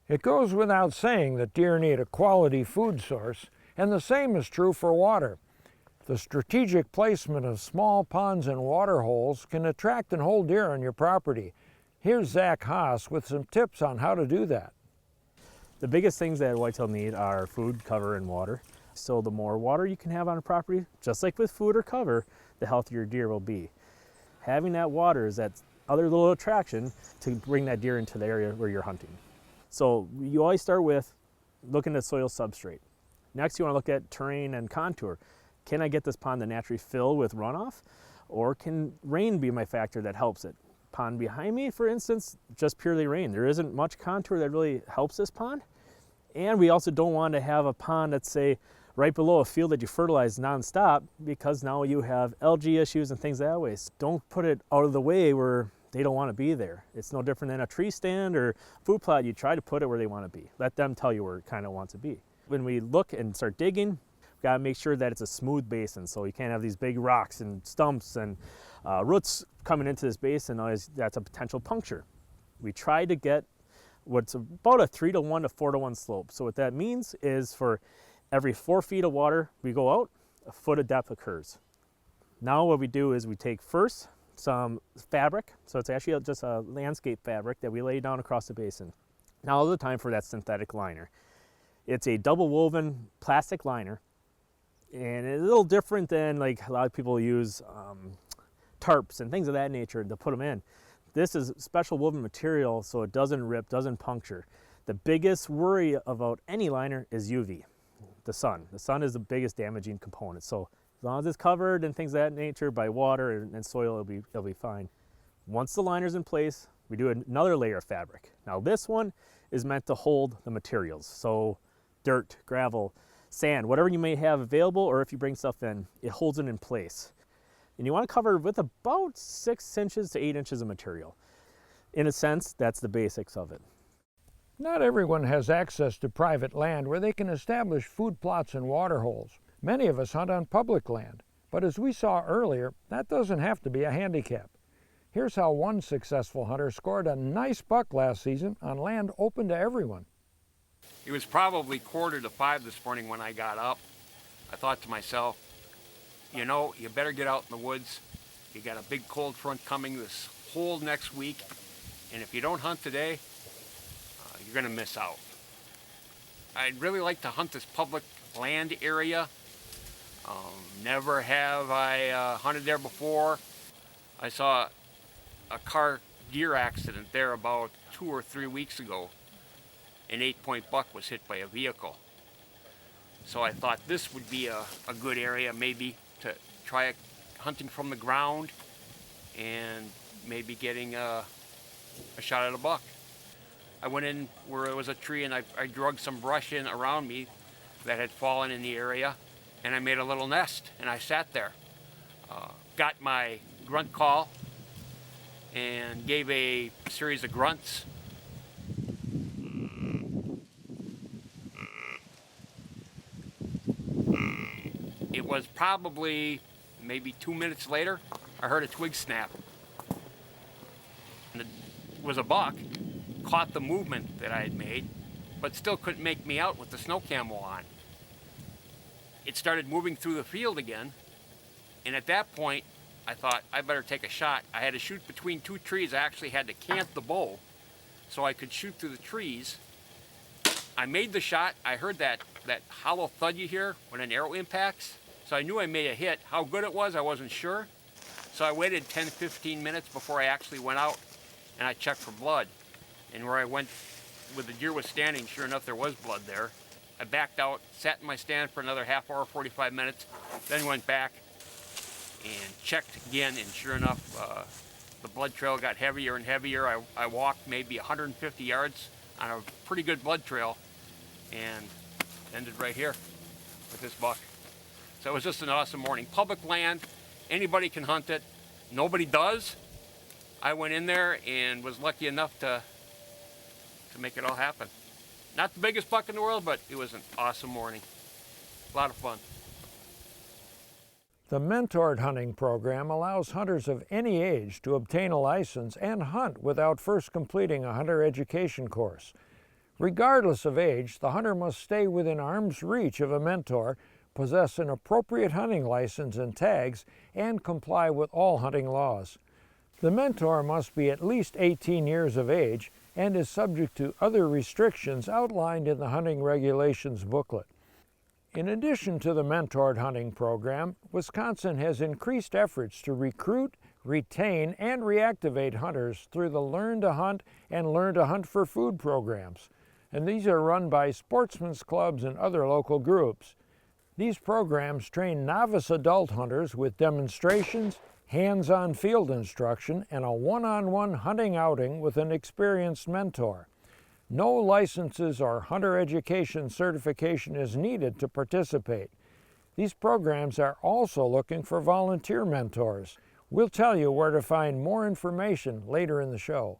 It goes without saying that deer need a quality food source, and the same is true for water. The strategic placement of small ponds and water holes can attract and hold deer on your property. Here's Zach Haas with some tips on how to do that. The biggest things that whitetail need are food, cover, and water. So the more water you can have on a property, just like with food or cover, the healthier deer will be. Having that water is that other little attraction to bring that deer into the area where you're hunting. So you always start with looking at soil substrate. Next, you want to look at terrain and contour. Can I get this pond to naturally fill with runoff? Or can rain be my factor that helps it? Pond behind me, for instance, just purely rain. There isn't much contour that really helps this pond. And we also don't want to have a pond that's, say, right below a field that you fertilize nonstop, because now you have algae issues and things that way. So don't put it out of the way where they don't want to be there. It's no different than a tree stand or food plot. You try to put it where they want to be. Let them tell you where it kind of wants to be. When we look and start digging, we've got to make sure that it's a smooth basin. So you can't have these big rocks and stumps and roots coming into this basin. That's a potential puncture. We try to get what's about a 3-to-1 to 4-to-1 slope. So what that means is for every 4 feet of water we go out, a foot of depth occurs. Now what we do is we take first some fabric. So it's actually just a landscape fabric that we lay down across the basin. Now is the time for that synthetic liner. It's a double woven plastic liner, and it's a little different than like a lot of people use tarps and things of that nature to put them in. This is special woven material, so it doesn't rip, doesn't puncture. The biggest worry about any liner is UV, the sun. The sun is the biggest damaging component. So as long as it's covered and things of that nature by water and soil, it'll be fine. Once the liner's in place, we do another layer of fabric. Now this one is meant to hold the materials. So dirt, gravel, sand, whatever you may have available, or if you bring stuff in, it holds it in place. And you want to cover with about 6 inches to 8 inches of material. In a sense, that's the basics of it. Not everyone has access to private land where they can establish food plots and water holes. Many of us hunt on public land, but as we saw earlier, that doesn't have to be a handicap. Here's how one successful hunter scored a nice buck last season on land open to everyone. It was probably 4:45 this morning when I got up. I thought to myself, you know, you better get out in the woods. You got a big cold front coming this whole next week, and if you don't hunt today, you're going to miss out. I'd really like to hunt this public land area. Never have I hunted there before. I saw a car deer accident there about 2 or 3 weeks ago. An 8-point buck was hit by a vehicle. So I thought this would be a good area maybe to try hunting from the ground and maybe getting a shot at a buck. I went in where there was a tree and I drug some brush in around me that had fallen in the area, and I made a little nest and I sat there. Got my grunt call and gave a series of grunts. It was probably maybe 2 minutes later, I heard a twig snap. And it was a buck, caught the movement that I had made, but still couldn't make me out with the snow camo on. It started moving through the field again, and at that point, I thought I better take a shot. I had to shoot between 2 trees. I actually had to cant the bow so I could shoot through the trees. I made the shot. I heard that hollow thud you hear when an arrow impacts. So I knew I made a hit. How good it was, I wasn't sure. So I waited 10-15 minutes before I actually went out and I checked for blood. And where I went where the deer was standing, sure enough, there was blood there. I backed out, sat in my stand for another half hour, 45 minutes, then went back and checked again, and sure enough, the blood trail got heavier and heavier. I walked maybe 150 yards on a pretty good blood trail and ended right here with this buck. So it was just an awesome morning. Public land, anybody can hunt it. Nobody does. I went in there and was lucky enough to make it all happen. Not the biggest buck in the world, but it was an awesome morning. A lot of fun. The Mentored Hunting Program allows hunters of any age to obtain a license and hunt without first completing a hunter education course. Regardless of age, the hunter must stay within arm's reach of a mentor, possess an appropriate hunting license and tags, and comply with all hunting laws. The mentor must be at least 18 years of age and is subject to other restrictions outlined in the hunting regulations booklet. In addition to the mentored hunting program, Wisconsin has increased efforts to recruit, retain, and reactivate hunters through the Learn to Hunt and Learn to Hunt for Food programs, and these are run by sportsmen's clubs and other local groups. These programs train novice adult hunters with demonstrations, hands-on field instruction, and a one-on-one hunting outing with an experienced mentor. No licenses or hunter education certification is needed to participate. These programs are also looking for volunteer mentors. We'll tell you where to find more information later in the show.